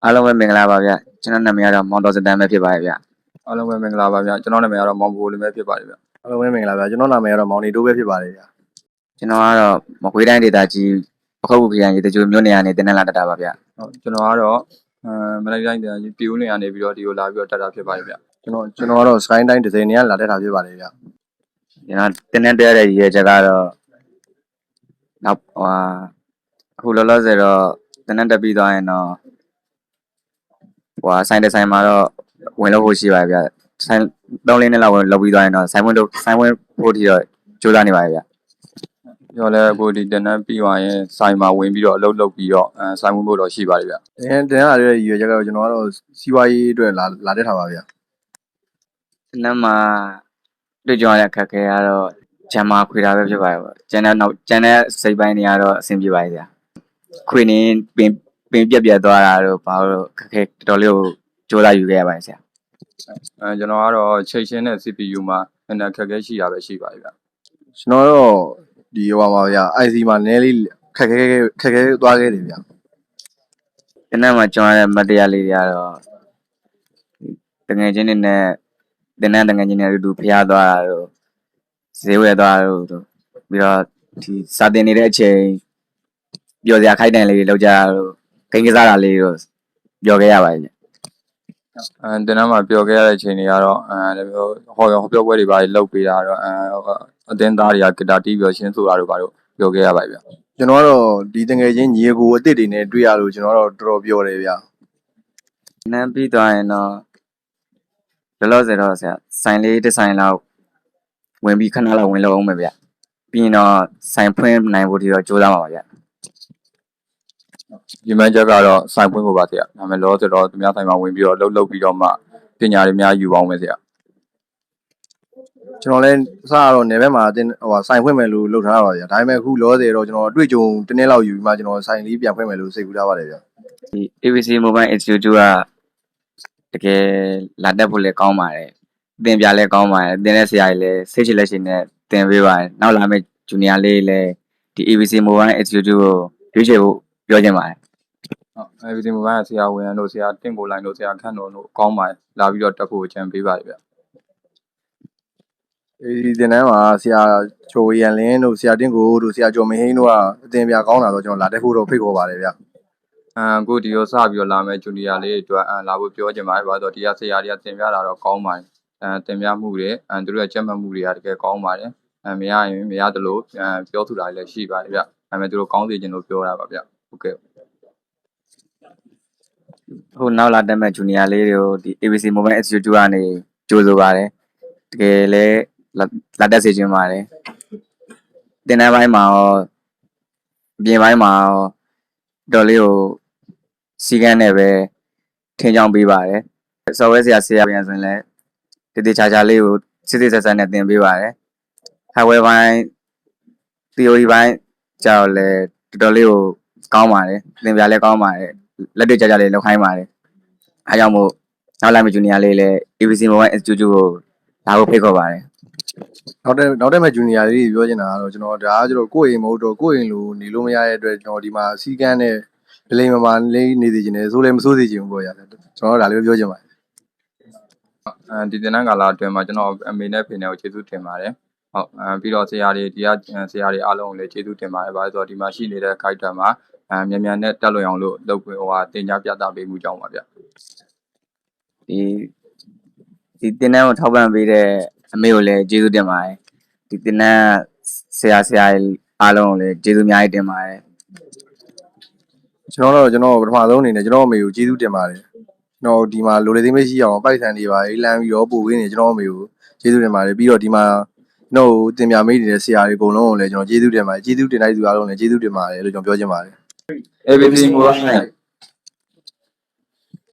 အားလုံးပဲမင်္ဂလာပါဗျကျွန်တော်နာမည်ကတော့မောင်တော်စတန်ပဲဖြစ်ပါတယ်ဗျ အားလုံးပဲမင်္ဂလာပါဗျကျွန်တော်နာမည်ကတော့မောင်ဘိုလေးပဲဖြစ်ပါတယ်ဗျ အားလုံးပဲမင်္ဂလာပါကျွန်တော်နာမည်ကတော့မောင်နေတိုးပဲဖြစ်ပါတယ်ဗျာ ကျွန်တော်ကတော့မကွေးတိုင်းဒေသကြီးပခုတ်ကူခရိုင်ရေတကြိုမြို့နယ်ကနေတင်နက်လာတက်တာပါဗျ ဟုတ်ကျွန်တော်ကတော့မလိုက်တိုင်းပြည်ဦးနေရနေပြီးတော့ဒီကိုလာပြီးတော့တက်တာဖြစ်ပါတယ်ဗျ ကျွန်တော်ကတော့ Sky တိုင်းဒီဇိုင်းနေရလာတက်တာဖြစ်ပါတယ်ဗျာ ကျွန်တော်တင်နက်တက်ရတဲ့ရည်ရွယ်ချက်ကတော့နောက်အခုလောလောဆယ်တော့တင်နက်တက်ပြီးသွားရင်တော့ဆိုင်တစ်ဆိုင်မှာတော့ဝင်လို့ဖို့ရှိပါဗျဆိုင်3-4နှစ်လောက်ဝင်လောက်ပြီးသွားရင်တော့ဆိုင်ဝင်ဖို့ထီတော့ကြိုးစားနေပါဗျ ပြောလဲအခုဒီတင်နန်းပြီးသွားရင်ဆိုင်မှာဝင်ပြီးတော့အလုပ်လုပ်ပြီးတော့ဆိုင်ဝင်ဖို့တော့ရှိပါတယ်ဗျ တင်ရတဲ့ရည်ရွယ်ချက်ကတော့ကျွန်တော်ကတော့စီးပွားရေးအတွက်လာတက်တာပါဗျာ တင်နက်မှာတွေ့ကြရတဲ့အခက်အခဲကတော့ဂျမ်မာခွေတာပဲဖြစ်ပါတယ်ကျန်တဲ့စိတ်ပိုင်းတွေကတော့အဆင်ပြေပါဗျာခွေနေပင်ပြက်သွားတာတော့ဘာလို့ခက်ခဲတော်လေးကိုကြိုးစားယူခဲ့ရပါတယ်ဆရာ ကျွန်တော်ကတော့ချိန်ရှင်းတဲ့ CPU မှာနည်းနည်းခက်ခဲရှိတာပဲရှိပါတယ်ဗျ ကျွန်တော်တော့ဒီဟိုပါဗျာ IC မှာနည်းလေးခက်ခဲသွားခဲ့တယ်ဗျာ တင်နက်မှာကျွန်တော်ရတဲ့မတရားလေးတွေကတော့တငယ်ချင်းတွေနဲ့တင်နက်တငယ်ချင်းတွေအတူဖျားသွားတာတော့ဈေးဝယ်သွားတော့ပြီးတော့ဒီစာတင်နေတဲ့အချိန်ပျော်စရာခိုက်တန်လေးတွေလောက်ကြတော့ဂိမ်းကစားတာလေးတော့ပျော်ခဲ့ရပါတယ် တင်နန်းမှာပြောခဲ့ရတဲ့အချိန်တွေကတော့ဟောပြောပွဲတွေပါလုပ်ပေးတာတော့အတင်းသားတွေကဂီတာတီးပြီးရှင်းဆိုတာတို့ပါတော့ပြောခဲ့ရပါတယ်ဗျ ကျွန်တော်ကတော့ဒီတငယ်ချင်းညီအကိုအစ်စ်တွေနဲ့တွေ့ရလို့ကျွန်တော်တော့တော်တော်ပျော်တယ်ဗျာ နန်းပြီးသွားရင်တော့လောလောဆယ်တော့ဆရာဆိုင်လေးတစ်ဆိုင်လောက်ဝင်ပြီးခဏလောက်ဝင်လို့အောင်မယ်ဗျပြီးရင်တော့ဆိုင်ဖွင့်နိုင်ဖို့ဒီတော့ကြိုးစားပါပါဗျ ဒီမှန်ချက်ကတော့ဆိုင်ပွင့်ကိုပါဆရာဒါပေမဲ့လောဆိုတော့သူများဆိုင်မှာဝင်ပြီးတော့လှုပ်ပြီးတော့မှပညာတွေများယူအောင်မယ်ဆရာ ကျွန်တော်လည်းအစကတော့နေဘက်မှာဆိုင်ဖွင့်မယ်လို့လုပ်ထားတာပါဗျာဒါပေမဲ့အခုလောဆယ်တော့ကျွန်တော်အတွေ့အကြုံတစ်နေ့လောက်ယူပြီးမှကျွန်တော်ဆိုင်လေးပြန်ဖွင့်မယ်လို့စိတ်ကူးထားပါတယ်ဗျာ ဒီ ABC Mobile Institute ကတကယ်လာတက်ဖို့လည်းကောင်းပါတယ်သင်ပြလည်းကောင်းပါတယ်သင်တဲ့ဆရာကြီးလည်းစိတ်ချလက်ရှိနဲ့သင်ပေးပါတယ်နောက်လာမယ့်ဂျူနီယာလေးလည်းဒီ ABC Mobile Institute ကိုရွေးချယ်ဖို့ပြောချင်ပါတယ် ဟုတ်အဲဒီမိုဘိုင်းဆရာဝန်တို့ဆရာတင့်ကိုလိုင်းတို့ဆရာခန့်တော်တို့ကောင်းပါတယ်လာပြီးတော့တက်ဖို့အကြံပေးပါတယ်ဗျ ဒီတင်တန်းမှာဆရာချိုရန်လင်းတို့ဆရာတင်ကိုတို့ဆရာကျော်မင်းဟိန်းတို့ကအသင်ပြကောင်းတာဆိုကျွန်တော်လာတက်ဖို့တော့ဖိတ်ခေါ်ပါတယ်ဗျာ အခုဒီရောစပြီးတော့လာမယ့်ဂျူနီယာလေးတွေအတွက်လာဖို့ပြောချင်ပါတယ်ဘာလို့ဒီကဆရာတွေကသင်ပြတာတော့ကောင်းပါတယ်သင်ပြမှုတွေသူတို့ရဲ့ကျက်မှတ်မှုတွေကတကယ်ကောင်းပါတယ်မရရင်မရတယ်လို့ပြောထူတာလည်းရှိပါတယ်ဗျဒါပေမဲ့သူတို့ကောင်းစေချင်လို့ပြောတာပါဗျဟုတ်ကဲ့ ဟိုနောက်လာတက်မဲ့ဂျူနီယာလေးတွေကိုဒီ ABC Mobile Institute ကနေကြိုးဆိုပါတယ်တကယ်လည်းလာတက်စေချင်ပါတယ်တင်တဲ့ဘိုင်းမှာရောပြင်ဘိုင်းမှာရောတော်လေးကိုစီကန်းနဲ့ပဲထင်းချောင်းပေးပါတယ်ဆော်ဝဲဆရာပြန်ဆိုရင်လည်းတည်ချာလေးကိုစစ်ဆက်နဲ့သင်ပေးပါတယ် hardware ဘိုင်း theory ဘိုင်းကြောက်လဲတော်လေးကိုကောင်းပါတယ်သင်ပြလဲကောင်းပါတယ်လက်တွေ့ကြလေးလောက်ခိုင်းပါတယ်အားကြောင့်မို့နောက်လာမယ့်ဂျူနီယာလေးလည်း ABC Mobile Institute ကိုလာဖို့ဖိတ်ခေါ်ပါတယ် နောက်တက်မဲ့ဂျူနီယာလေးတွေပြောချင်တာကတော့ကျွန်တော်ဒါကကျတော့ကိုယ့်အိမ်မဟုတ်တော့ကိုယ့်အိမ်လိုနေလို့မရတဲ့အတွက်ကျွန်တော်ဒီမှာစီကန်းနဲ့ဒလိမမာလေးနေစီခြင်းနဲ့ဆိုလည်းမဆိုးစေချင်ဘူးပေါ့ဗျာကျွန်တော်ဒါလေးပြောချင်ပါတယ် ဒီတင်နန်းကာလအတွင်းမှာကျွန်တော်အမေနဲ့ဖေနဲ့ကိုကျေးဇူးတင်ပါတယ်ဟုတ်ပြီးတော့ဆရာတွေဒီကဆရာတွေအားလုံးကိုလည်းကျေးဇူးတင်ပါတယ်ဘာလို့ဆိုတော့ဒီမှာရှိနေတဲ့ခိုက်တံမှာမြန်မြန်နဲ့တက်လွင်အောင်လို့လုပ်တင် जा ပြသပေးမှုကြောင်းပါဗျ ဒီတင်နန်းကိုထောက်ပံ့ပေးတဲ့အမေကိုလည်းကျေးဇူးတင်ပါတယ်ဒီတင်နန်းဆရာအားလုံးကိုလည်းကျေးဇူးအများကြီးတင်ပါတယ် ကျွန်တော်ပထမဆုံးအနေနဲ့ကျွန်တော်အမေကိုကျေးဇူးတင်ပါတယ်ကျွန်တော်ဒီမှာလိုလေသိမရှိအောင်ပိုက်ဆံတွေပါလမ်းပြီးတော့ပို့ပေးနေကျွန်တော်အမေကိုကျေးဇူးတင်ပါတယ်ပြီးတော့ဒီမှာကျွန်တော်တင်ပြမိနေတဲ့ဆရာတွေအကုန်လုံးကိုလည်းကျွန်တော်ကျေးဇူးတင်ပါတယ်ကျေးဇူးတင်လိုက်သူအားလုံးလည်းကျေးဇူးတင်ပါတယ်လို့ကျွန်တော်ပြောချင်ပါတယ် ABC Mobile